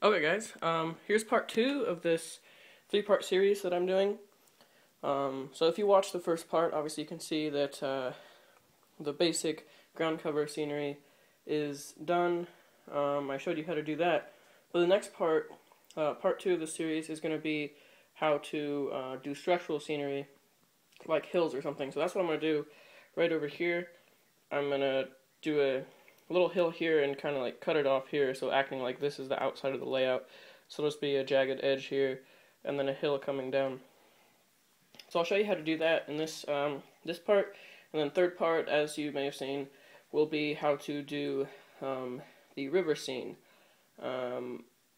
Okay guys, here's part 2 of this 3-part series that I'm doing. So if you watch the first part, obviously you can see that the basic ground cover scenery is done. I showed you how to do that. But the next part, part 2 of the series, is going to be how to do structural scenery, like hills or something. So that's what I'm going to do right over here. I'm going to do a little hill here and kind of like cut it off here, so acting like this is the outside of the layout. So there'll just be a jagged edge here and then a hill coming down. So I'll show you how to do that in this this part, and then third part, as you may have seen, will be how to do the river scene,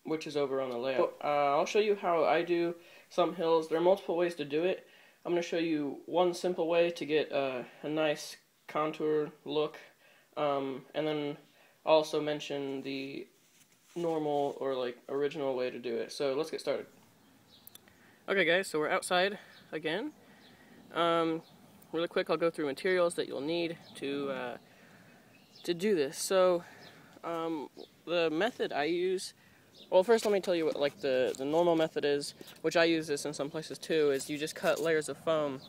which is over on the layout. I'll show you how I do some hills. There are multiple ways to do it. I'm going to show you one simple way to get a nice contour look. And then I'll also mention the normal or like original way to do it. So let's get started. Okay guys, so we're outside again. Really quick, I'll go through materials that you'll need to do this. So the method I use, well, first let me tell you what like the normal method is, which I use this in some places too, is you just cut layers of foam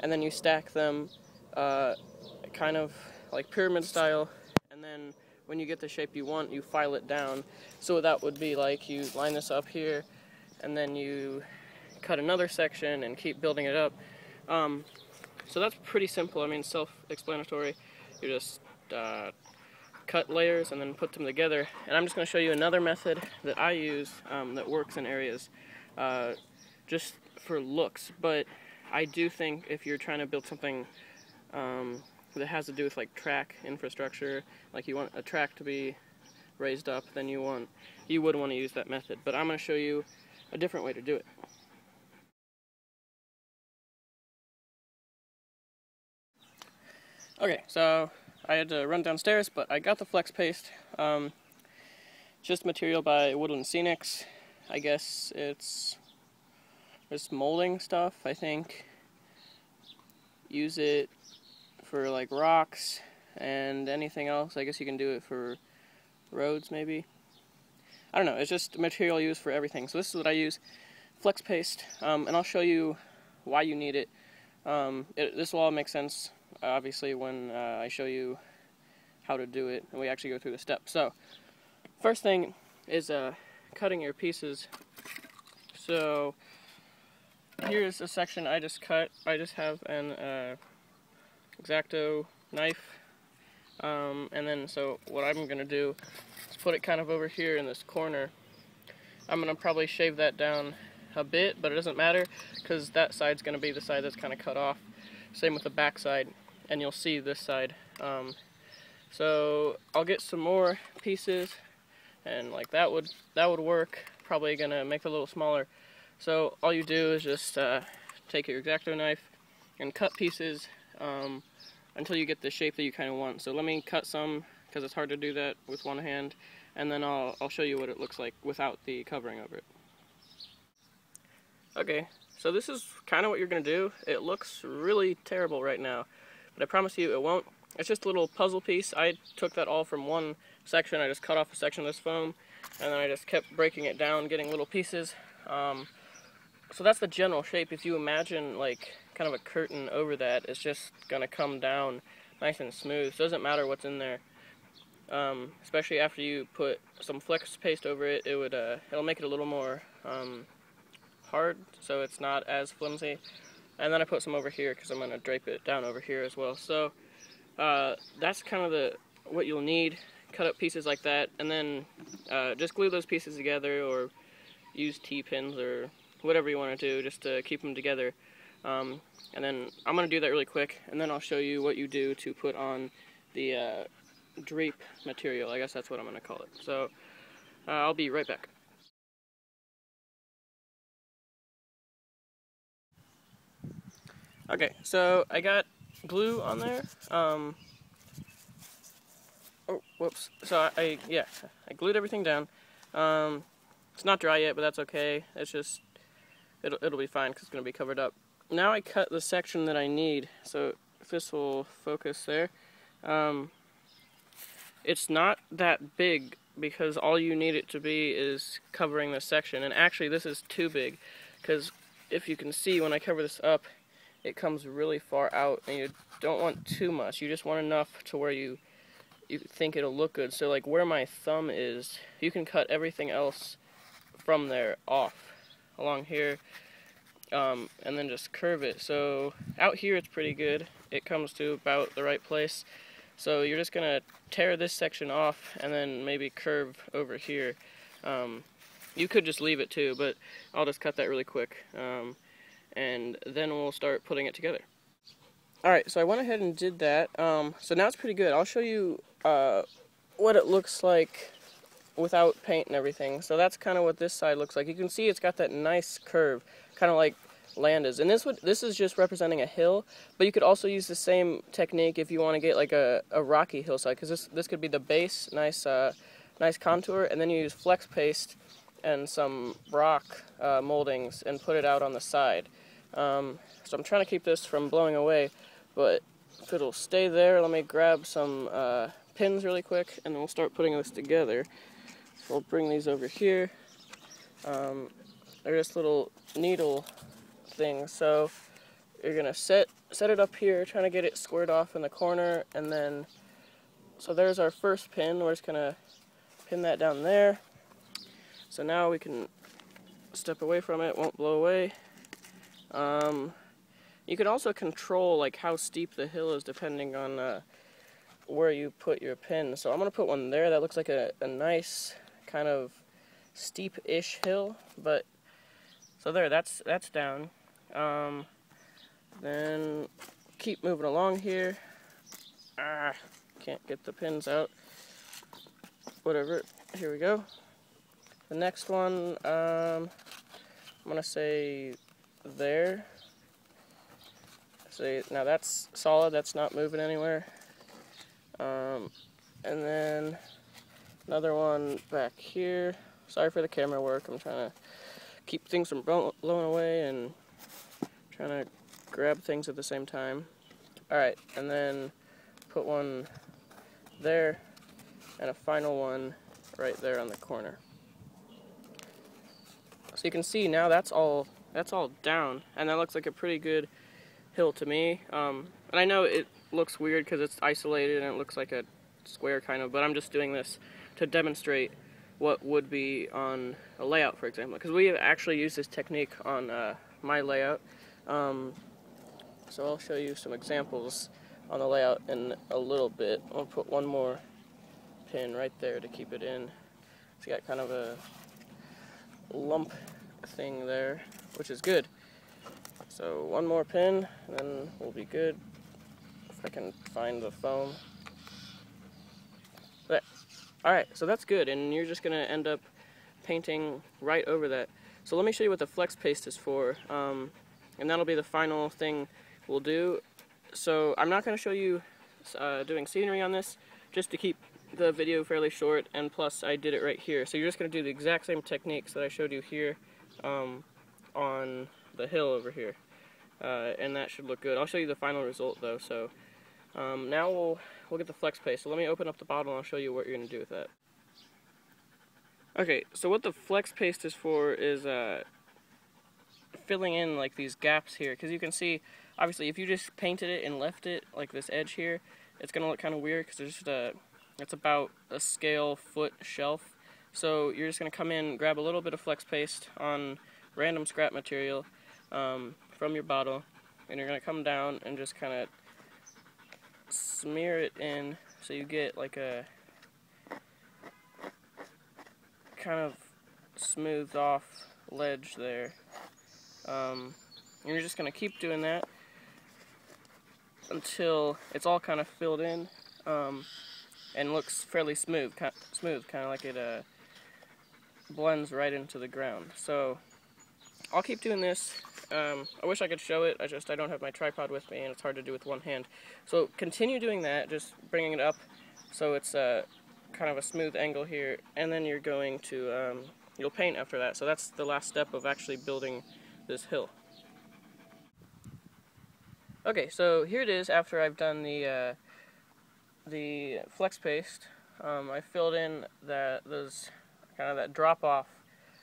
and then you stack them kind of like pyramid style, and then when you get the shape you want, you file it down. So that would be like you line this up here and then you cut another section and keep building it up. So that's pretty simple. I mean, self-explanatory. You just cut layers and then put them together. And I'm just going to show you another method that I use that works in areas just for looks. But I do think if you're trying to build something that has to do with like track infrastructure, like you want a track to be raised up, then you would want to use that method. But I'm going to show you a different way to do it. Okay, so I had to run downstairs, but I got the flex paste. Just material by Woodland Scenics. I guess it's just molding stuff, I think. Use it for like rocks and anything else. I guess you can do it for roads maybe. I don't know, it's just material used for everything. So this is what I use, flex paste, and I'll show you why you need it. This will all make sense obviously when I show you how to do it and we actually go through the steps. So first thing is cutting your pieces. So here's a section I just cut. I just have an X-Acto knife, and then so what I'm going to do is put it kind of over here in this corner. I'm going to probably shave that down a bit, but it doesn't matter because that side's going to be the side that's kind of cut off. Same with the back side, and you'll see this side. So I'll get some more pieces, and like that would work. Probably going to make it a little smaller. So all you do is just take your X-Acto knife and cut pieces until you get the shape that you kind of want. So let me cut some, because it's hard to do that with one hand, and then I'll show you what it looks like without the covering over it. Okay, so this is kind of what you're going to do. It looks really terrible right now, but I promise you it won't. It's just a little puzzle piece. I took that all from one section. I just cut off a section of this foam, and then I just kept breaking it down, getting little pieces. So that's the general shape. If you imagine like kind of a curtain over that, it's just going to come down nice and smooth. So it doesn't matter what's in there. Especially after you put some flex paste over it, it'll make it a little more hard, so it's not as flimsy. And then I put some over here because I'm going to drape it down over here as well. So that's kind of what you'll need. Cut up pieces like that, and then just glue those pieces together, or use T-pins or whatever you want to do just to keep them together. And then I'm going to do that really quick, and then I'll show you what you do to put on the drape material. I guess that's what I'm going to call it. So I'll be right back. Okay, so I got glue on there. Oh, whoops. So I glued everything down. It's not dry yet, but that's okay. It's just it'll be fine because it's going to be covered up. Now I cut the section that I need. So if this will focus there. It's not that big because all you need it to be is covering this section. And actually this is too big, because if you can see when I cover this up, it comes really far out, and you don't want too much. You just want enough to where you think it'll look good. So like where my thumb is, you can cut everything else from there off along here, and then just curve it. So out here it's pretty good. It comes to about the right place. So you're just gonna tear this section off and then maybe curve over here. You could just leave it too, but I'll just cut that really quick, and then we'll start putting it together. Alright, so I went ahead and did that. So now it's pretty good. I'll show you what it looks like without paint and everything. So that's kind of what this side looks like. You can see it's got that nice curve, kind of like land is. And this is just representing a hill, but you could also use the same technique if you want to get like a rocky hillside, because this could be the base, nice contour, and then you use flex paste and some rock moldings and put it out on the side. So I'm trying to keep this from blowing away, but if it'll stay there, let me grab some pins really quick, and then we'll start putting this together. So we'll bring these over here. They're just little needle things. So you're gonna set it up here, trying to get it squared off in the corner, and then so there's our first pin. We're just gonna pin that down there. So now we can step away from it, won't blow away. You can also control like how steep the hill is depending on where you put your pin. So I'm gonna put one there that looks like a nice kind of steep-ish hill, but so there, that's down. Then keep moving along here. Can't get the pins out. Whatever. Here we go. The next one, I'm gonna say there. See, now that's solid. That's not moving anywhere. And then another one back here. Sorry for the camera work. I'm trying to keep things from blowing away and trying to grab things at the same time. Alright, and then put one there and a final one right there on the corner. So you can see now that's all down, and that looks like a pretty good hill to me. And I know it looks weird because it's isolated and it looks like a square kind of, but I'm just doing this to demonstrate what would be on a layout, for example, because we have actually used this technique on my layout. So I'll show you some examples on the layout in a little bit. I'll put one more pin right there to keep it in. It's got kind of a lump thing there, which is good. So one more pin, and then we'll be good. If I can find the foam. There. Alright, so that's good, and you're just going to end up painting right over that. So let me show you what the flex paste is for, and that'll be the final thing we'll do. So I'm not going to show you doing scenery on this, just to keep the video fairly short, and plus I did it right here. So you're just going to do the exact same techniques that I showed you here on the hill over here, and that should look good. I'll show you the final result though. So now we'll get the flex paste. So let me open up the bottle and I'll show you what you're going to do with that. Okay, so what the flex paste is for is filling in like these gaps here, because you can see obviously if you just painted it and left it like this edge here, it's going to look kind of weird because there's just it's about a scale foot shelf. So you're just going to come in, grab a little bit of flex paste on random scrap material from your bottle, and you're going to come down and just kind of smear it in so you get like a kind of smoothed off ledge there. And you're just going to keep doing that until it's all kind of filled in and looks fairly smooth, kind of like it blends right into the ground. So I'll keep doing this. I wish I could show it, I don't have my tripod with me and it's hard to do with one hand. So continue doing that, just bringing it up so it's kind of a smooth angle here, and then you're going to, you'll paint after that. So that's the last step of actually building this hill. Okay, so here it is after I've done the flex paste. I filled in those kind of that drop off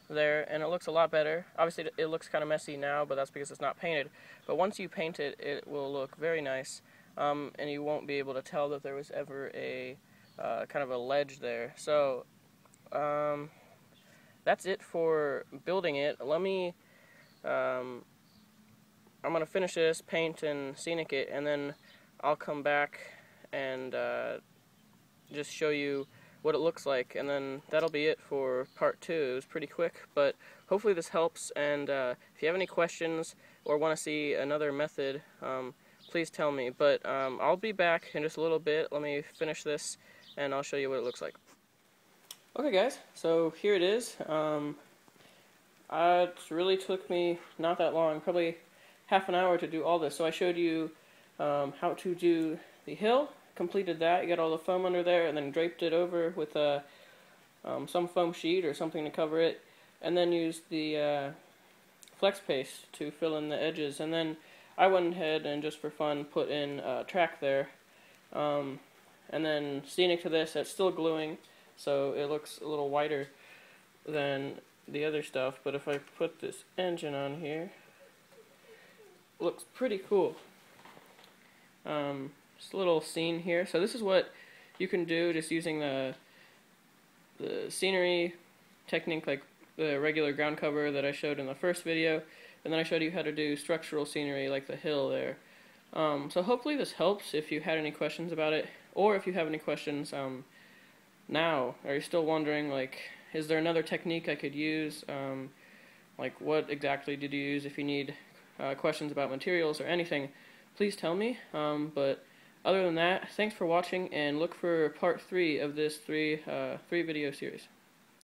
there, and it looks a lot better. Obviously it looks kind of messy now, but that's because it's not painted. But once you paint it, it will look very nice, and you won't be able to tell that there was ever a kind of a ledge there. So that's it for building it. I'm going to finish this, paint and scenic it, and then I'll come back and just show you what it looks like, and then that'll be it for part 2. It was pretty quick, but hopefully this helps, and if you have any questions or want to see another method, please tell me. But I'll be back in just a little bit. Let me finish this, and I'll show you what it looks like. Okay guys, so here it is. It really took me not that long, probably half an hour to do all this. So I showed you how to do the hill, completed that, you got all the foam under there, and then draped it over with some foam sheet or something to cover it, and then used the flex paste to fill in the edges. And then I went ahead and just for fun put in track there, and then scenic to this, it's still gluing, so it looks a little whiter than the other stuff. But if I put this engine on here, it looks pretty cool. Just a little scene here. So this is what you can do just using the scenery technique, like the regular ground cover that I showed in the first video, and then I showed you how to do structural scenery like the hill there. So hopefully this helps if you had any questions about it, or if you have any questions now. Are you still wondering, like, is there another technique I could use? Like, what exactly did you use? If you need questions about materials or anything, please tell me. But other than that, thanks for watching, and look for part 3 of this three video series.